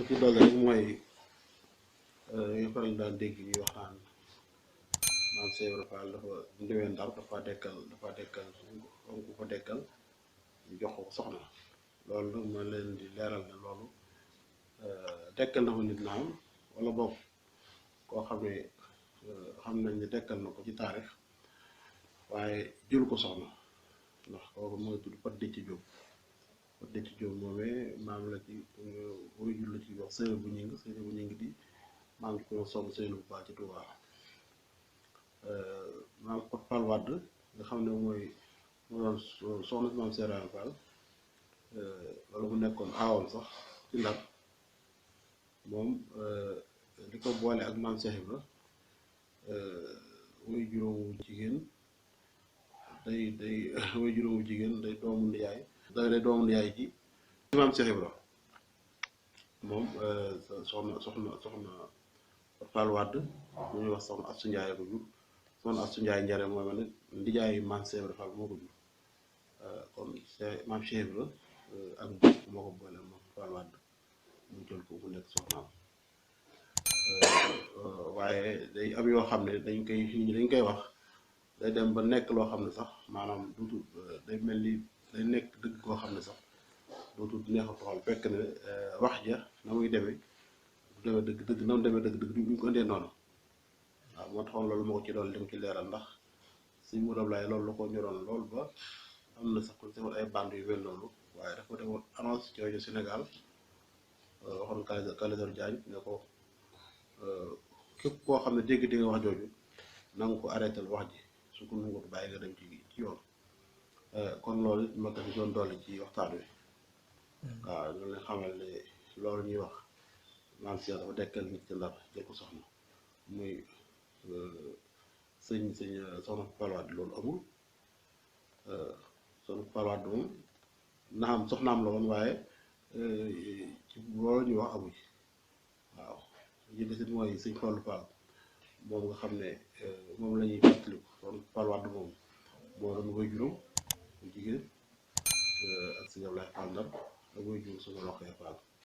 ci dolli rek mooy ñu faral daan dégg ñuy wax naan maam Cheikh Ibra Fall dafa ndewee Ndar dafa dekkal ku ko dekkal ñu jox ko soxna loolu nag ma leen di leeral ne loolu dekkal na ko nit naam wala boog koo xam ne xam nañ ne dekkal na ko ci taarix waaye jël ko soxna ndax kooku mooy tudd Pat Dëcc Jóob Pat Dëcc Jóob moomee maam la ci woy jur la ci wax sëriñ bu ñing di maam ko soxna Seynu bu baax ci Tuubaa maam Pot Fall Wàdd nga xam ne moo doon soxna si maam Cheikh Ibra Fall wala mu nekkoon aawoon sax ci Ndar moom li ko boole ak maam Cheikh Ibra way juróomu jigéen way juróomu jigéen day doomu ndiyaay ji maam Cheikh Ibra moom soxna Fall Wàdd bu ñuy wax soxna Astu Njaay ko jur soxna Astu Njaay njare mooy ma ne ndijaayu maam Cheikh Ibra Fall moo ko jur kon maam Cheikh Ibra ak mbokk moo ko boole moom Fall Wàdd mu jël ko mu nekk soxnaam waaye day am yoo xam ne nit ñi dañ koy wax day dem ba nekk loo xam ne sax maanaam duutu day mel ni day nekk dëgg koo xam ne sax dootu neex a toxal fekk ne wax ja na muy demee du demee dëgg na mu demee dëgg duñ ko indee noonu waaw moo taxoon loolu moo ko ci doon dem ci leeral ndax si mu Ablaye loolu la ko ñoroon lool ba am na sax ku defoon ay bande yu mel noonu waaye dafa demoon annonce ci rajo Sénégal waxoon Clédor Diagne ne ko képp koo xam ne dégg di nga wax jooju na nga ko arrêté wax ji su ko nanguwut bàyyi nga dem ci yoon kon loolu it ma ko doon dolli ci waxtaan wi waaw ñu leen xamal ne loolu ñuy wax maam Cheikh dafa dekkal nit ci Ndar jël ko soxna muy soxna Fall Wàdd loolu amul soxna Fall Wàdd moom naam soxnaam la woon waaye ci loolu ñuy wax amu ci waaw li desit mooy sëñ Fallu Fall moom nga xam ne moom la ñuy fàttaliku soxna Fall Wàdd moom moo doon way juróom bu jigéen ak sëñ Ablaye Fall Ndar ak way juróom suñu Roxaya Fall